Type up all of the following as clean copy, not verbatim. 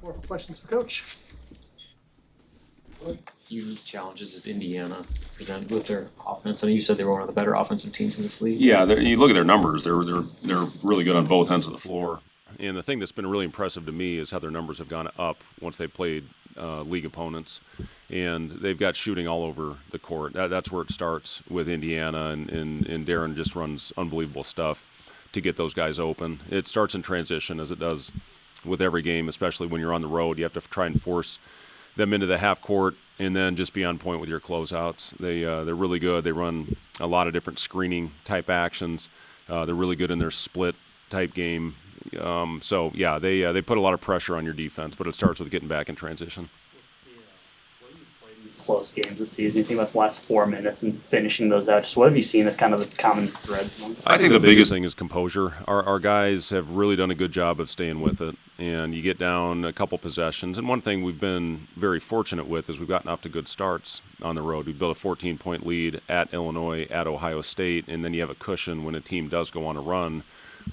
More questions for Coach? What unique challenges does Indiana present with their offense? I know you said they were one of the better offensive teams in this league. Yeah, you look at their numbers; they're really good on both ends of the floor. And the thing that's been really impressive to me is how their numbers have gone up once they played league opponents, and they've got shooting all over the court. That's where it starts with Indiana, and Darren just runs unbelievable stuff to get those guys open. It starts in transition, as it does with every game, especially when you're on the road. You have to try and force them into the half court and then just be on point with your closeouts. They're really good. They run a lot of different screening type actions. They're really good in their split type game. So yeah, they put a lot of pressure on your defense, but it starts with getting back in transition. Close games this season. You think about the last 4 minutes and finishing those out. Just what have you seen as kind of the common threads? I think the biggest thing is composure. Our guys have really done a good job of staying with it, and you get down a couple possessions. And one thing we've been very fortunate with is we've gotten off to good starts on the road. We built a 14-point lead at Illinois, at Ohio State, and then you have a cushion when a team does go on a run,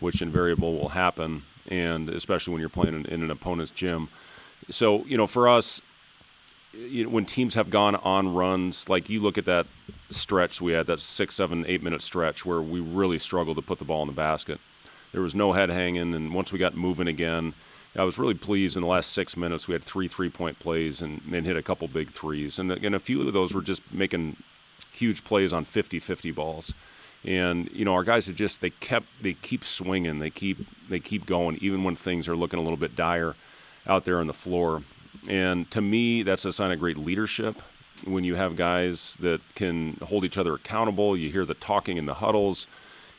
which invariably will happen, and especially when you're playing in an opponent's gym. So, for us, when teams have gone on runs, like you look at that stretch we had, that 6, 7, 8 minute stretch where we really struggled to put the ball in the basket. There was no head hanging, and once we got moving again, I was really pleased. In the last 6 minutes, we had 3 3-point plays and hit a couple big threes. And a few of those were just making huge plays on 50-50 balls. And our guys they keep swinging, they keep going, even when things are looking a little bit dire out there on the floor. And to me, that's a sign of great leadership when you have guys that can hold each other accountable. You hear the talking in the huddles.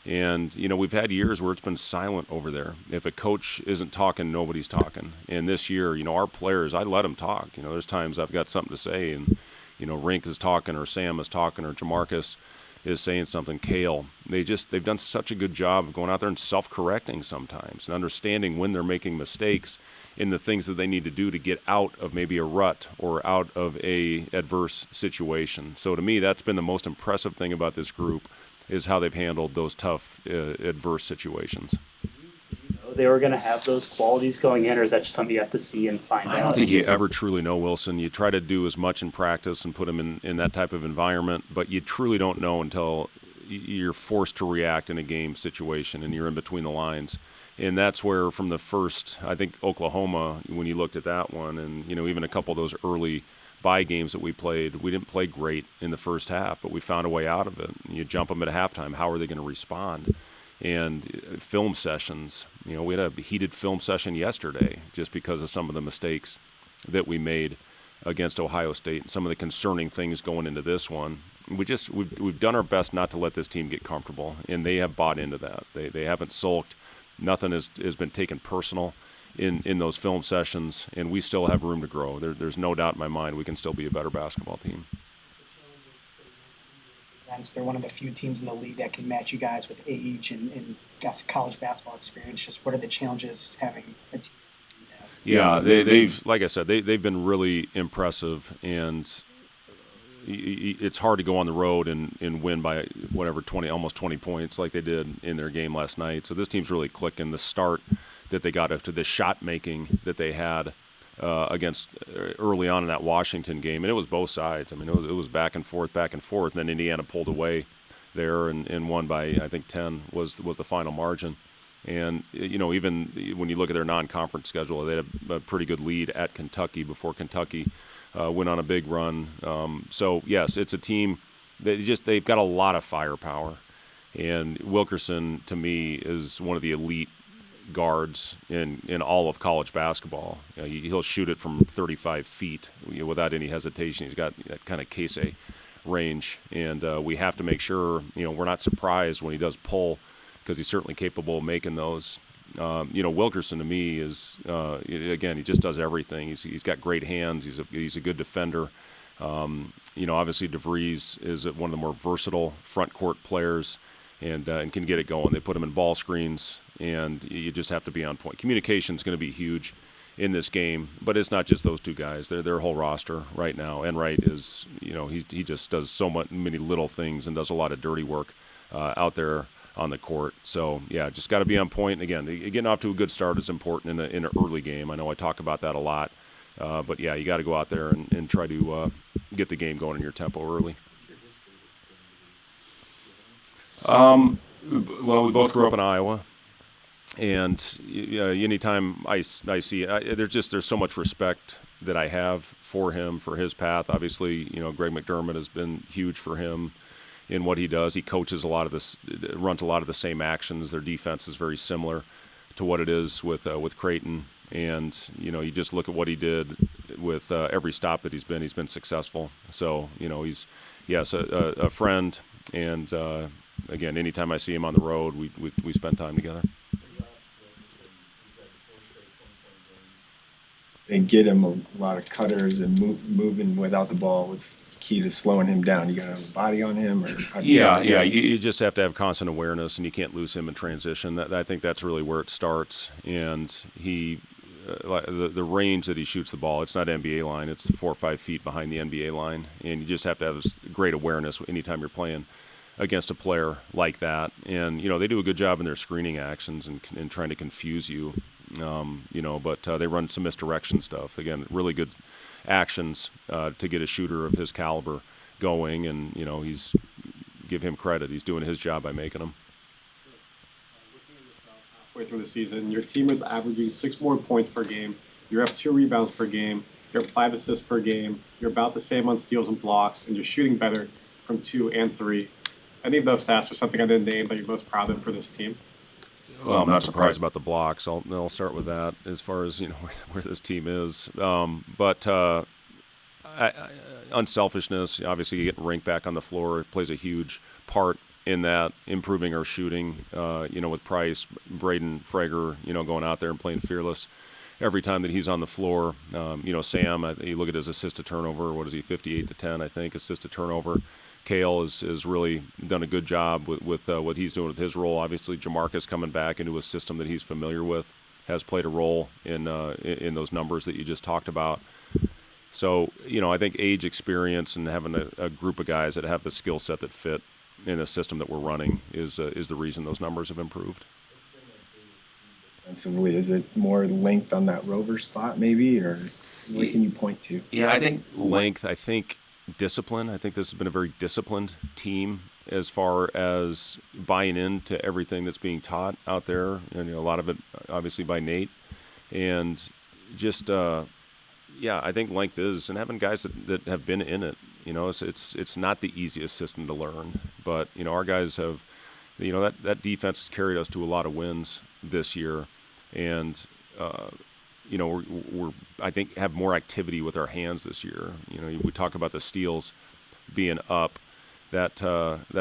And, we've had years where it's been silent over there. If a coach isn't talking, nobody's talking. And this year, our players, I let them talk. There's times I've got something to say, and, Rink is talking, or Sam is talking, or Jamarcus is saying something, Kale. They've done such a good job of going out there and self-correcting sometimes and understanding when they're making mistakes in the things that they need to do to get out of maybe a rut or out of a adverse situation. So to me, that's been the most impressive thing about this group, is how they've handled those tough, adverse situations. They were going to have those qualities going in, or is that just something you have to see and find out? I don't think you ever truly know, Wilson. You try to do as much in practice and put them in that type of environment, but you truly don't know until you're forced to react in a game situation and you're in between the lines. And that's where, from the first, I think Oklahoma, when you looked at that one, and even a couple of those early bye games that we played, we didn't play great in the first half, but we found a way out of it. You jump them at halftime, how are they going to respond? And film sessions, we had a heated film session yesterday just because of some of the mistakes that we made against Ohio State and some of the concerning things going into this one. We've done our best not to let this team get comfortable, and they have bought into that. They haven't sulked. Nothing has been taken personal in those film sessions, and we still have room to grow. There's no doubt in my mind we can still be a better basketball team. They're one of the few teams in the league that can match you guys with age and college basketball experience. Just what are the challenges having a team? Yeah, they've like I said, they've been really impressive, and it's hard to go on the road and win by almost 20 points like they did in their game last night. So this team's really clicking. The start that they got after the shot making that they had against early on in that Washington game, and it was both sides. I mean, it was back and forth, and then Indiana pulled away there and won by, I think, 10 was the final margin. And even when you look at their non-conference schedule, they had a pretty good lead at Kentucky before Kentucky went on a big run. So yes, it's a team that they've got a lot of firepower, and Wilkerson to me is one of the elite guards in all of college basketball. He'll shoot it from 35 feet without any hesitation. He's got that kind of case range, and we have to make sure we're not surprised when he does pull, because he's certainly capable of making those. Wilkerson to me is again, he just does everything. He's got great hands. He's a good defender. Obviously DeVries is one of the more versatile front court players, and can get it going. They put him in ball screens, and you just have to be on point. Communication is going to be huge in this game, but it's not just those two guys. They're their whole roster right now. Enright is, he just does many little things and does a lot of dirty work out there on the court. So yeah, just got to be on point. Again, getting off to a good start is important in an early game. I know I talk about that a lot, but yeah, you got to go out there and try to get the game going in your tempo early. Well, we both grew up in Iowa, and anytime I see, there's so much respect that I have for him, for his path. Obviously, Greg McDermott has been huge for him in what he does. He coaches runs a lot of the same actions. Their defense is very similar to what it is with Creighton, and you just look at what he did with every stop that he's been successful. So he's a friend, and again, anytime I see him on the road, we spend time together. They get him a lot of cutters and moving without the ball. What's key to slowing him down? You got to have a body on him, or You just have to have constant awareness, and you can't lose him in transition. I think that's really where it starts. And he, the range that he shoots the ball, it's not NBA line. It's 4 or 5 feet behind the NBA line, and you just have to have great awareness anytime you're playing against a player like that. And they do a good job in their screening actions and trying to confuse you. But they run some misdirection stuff. Again, really good actions to get a shooter of his caliber going, and give him credit. He's doing his job by making them. Halfway through the season, your team is averaging 6 more points per game. You're up 2 rebounds per game. You're up 5 assists per game. You're about the same on steals and blocks, and you're shooting better from 2 and 3. Any of those stats are something I didn't name that you're most proud of for this team? Well, I'm not surprised about the blocks. I'll start with that as far as where this team is. But unselfishness, obviously, getting Rink back on the floor plays a huge part in that, improving our shooting. With Price, Braden Frager, going out there and playing fearless every time that he's on the floor. Sam, you look at his assist to turnover. What is he? 58-10, I think, assist to turnover. Kale has really done a good job with what he's doing with his role. Obviously, Jamarcus coming back into a system that he's familiar with has played a role in those numbers that you just talked about. So, I think age, experience, and having a group of guys that have the skill set that fit in a system that we're running is the reason those numbers have improved. Defensively, is it more length on that rover spot, maybe, or what can you point to? Yeah, I think length. I think discipline. I think this has been a very disciplined team as far as buying into everything that's being taught out there, and a lot of it obviously by Nate, and just I think length is, and having guys that have been in it. It's not the easiest system to learn, but our guys have, that defense has carried us to a lot of wins this year, and we're I think have more activity with our hands this year. We talk about the steals being up. That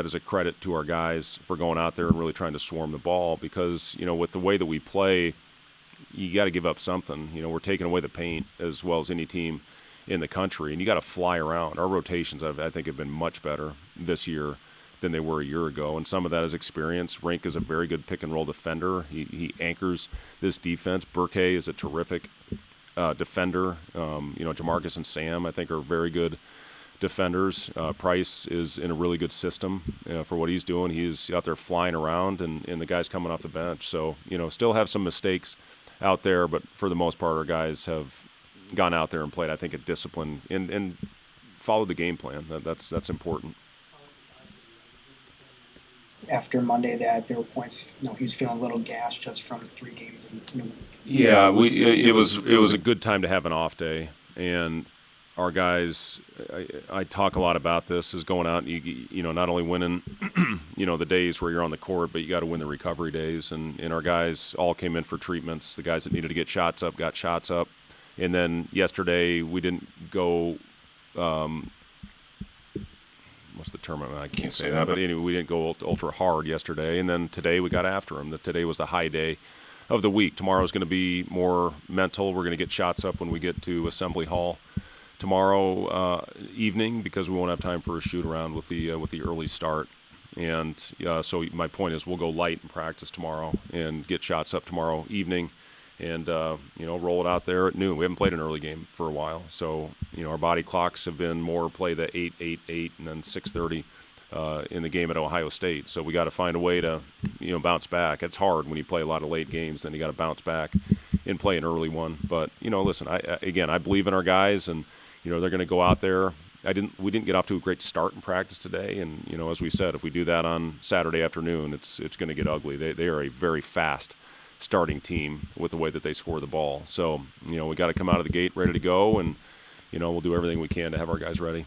is a credit to our guys for going out there and really trying to swarm the ball, because with the way that we play, you got to give up something. We're taking away the paint as well as any team in the country, and you got to fly around. Our rotations, I think, have been much better this year than they were a year ago, and some of that is experience. Rink is a very good pick and roll defender. He anchors this defense. Burke is a terrific defender. Jamarcus and Sam, I think, are very good defenders. Price is in a really good system for what he's doing. He's out there flying around, and the guys coming off the bench. So still have some mistakes out there, but for the most part, our guys have gone out there and played, I think, a discipline and followed the game plan. That's important. After Monday, that there were points, he was feeling a little gassed just from 3 games in a week. Yeah, it was a good time to have an off day, and our guys, I talk a lot about this, is going out and not only winning the days where you're on the court, but you got to win the recovery days, and our guys all came in for treatments. The guys that needed to get shots up got shots up, and then yesterday we didn't go. What's the term? I can't say that, but anyway, we didn't go ultra hard yesterday, and then today we got after them. Today was the high day of the week. Tomorrow's going to be more mental. We're going to get shots up when we get to Assembly Hall tomorrow evening, because we won't have time for a shoot around with the early start. And so my point is, we'll go light in practice tomorrow and get shots up tomorrow evening, and roll it out there at noon. We haven't played an early game for a while, so our body clocks have been more play the 8, 8, 8, and then 6:30 in the game at Ohio State. So we got to find a way to, bounce back. It's hard when you play a lot of late games, then you got to bounce back and play an early one. But, listen, I believe in our guys, and, they're going to go out there. We didn't get off to a great start in practice today, and, as we said, if we do that on Saturday afternoon, it's going to get ugly. They are a very fast starting team with the way that they score the ball. So, we got to come out of the gate ready to go, and, we'll do everything we can to have our guys ready.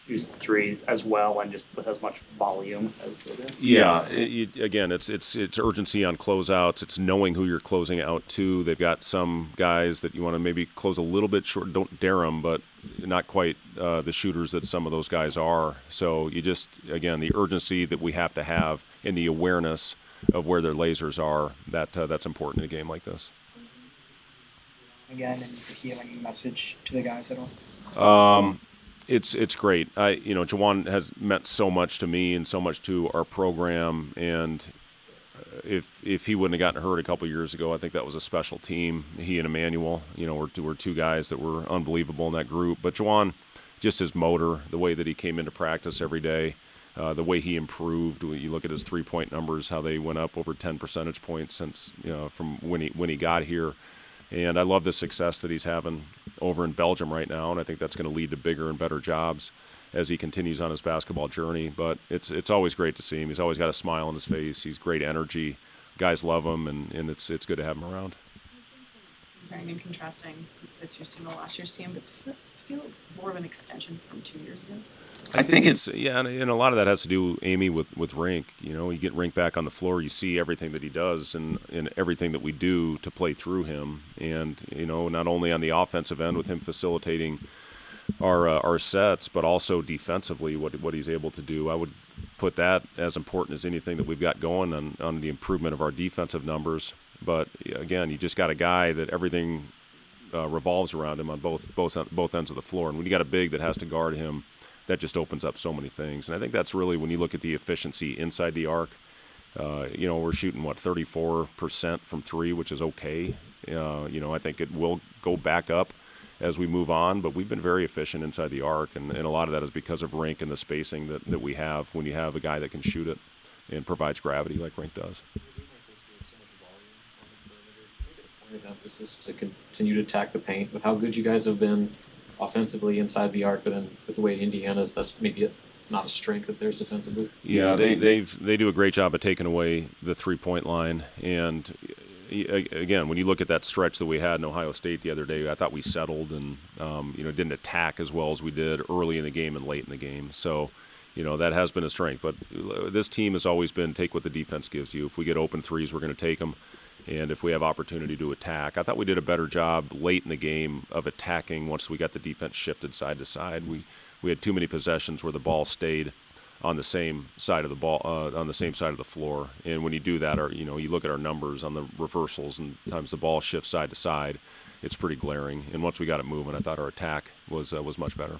Shoots threes as well, and just with as much volume as they do. Yeah, again, it's urgency on closeouts. It's knowing who you're closing out to. They've got some guys that you want to maybe close a little bit short. Don't dare them, but not quite the shooters that some of those guys are. So you just, again, the urgency that we have to have and the awareness of where their lasers are, that's important in a game like this. Again, and if you have any message to the guys at all? It's great. Jawan has meant so much to me and so much to our program. And if he wouldn't have gotten hurt a couple years ago, I think that was a special team. He and Emmanuel, were two guys that were unbelievable in that group. But Jawan, just his motor, the way that he came into practice every day, the way he improved. You look at his 3-point numbers, how they went up over 10 percentage points since from when he got here. And I love the success that he's having over in Belgium right now, and I think that's going to lead to bigger and better jobs as he continues on his basketball journey. But it's always great to see him. He's always got a smile on his face. He's great energy. Guys love him, and it's good to have him around. Comparing and contrasting this year's team to last year's team, but does this feel more of an extension from 2 years ago? I think it's and a lot of that has to do, Amy, with Rink. You get Rink back on the floor, you see everything that he does and everything that we do to play through him. And not only on the offensive end with him facilitating our sets, but also defensively what he's able to do. I would put that as important as anything that we've got going on the improvement of our defensive numbers. But again, you just got a guy that everything revolves around him on both ends of the floor. And when you got a big that has to guard him, that just opens up so many things. And I think that's really when you look at the efficiency inside the arc. We're shooting 34% from three, which is okay. I think it will go back up as we move on, but we've been very efficient inside the arc, and a lot of that is because of Rink and the spacing that we have when you have a guy that can shoot it and provides gravity like Rink does. Point of emphasis to continue to attack the paint with how good you guys have been offensively inside the arc, but then with the way Indiana's, that's maybe not a strength of theirs defensively. Yeah, they do a great job of taking away the 3-point line. And again, when you look at that stretch that we had in Ohio State the other day, I thought we settled and didn't attack as well as we did early in the game and late in the game. So that has been a strength. But this team has always been take what the defense gives you. If we get open threes, we're going to take them. And if we have opportunity to attack, I thought we did a better job late in the game of attacking once we got the defense shifted side to side. We had too many possessions where the ball stayed on the same side of the ball, on the same side of the floor. And when you do that, or you look at our numbers on the reversals and times the ball shifts side to side, it's pretty glaring. And once we got it moving, I thought our attack was much better.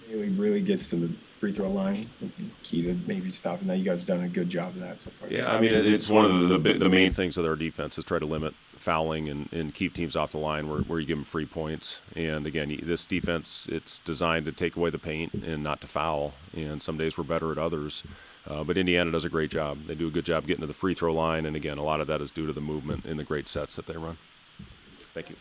He really gets to the free throw line. It's key to maybe stopping that. You guys have done a good job of that so far. Yeah, I mean, it's one of the main things of our defense is try to limit fouling and keep teams off the line where you give them free points. And again, this defense, it's designed to take away the paint and not to foul. And some days we're better at others. But Indiana does a great job. They do a good job getting to the free throw line. And again, a lot of that is due to the movement and the great sets that they run. Thank you.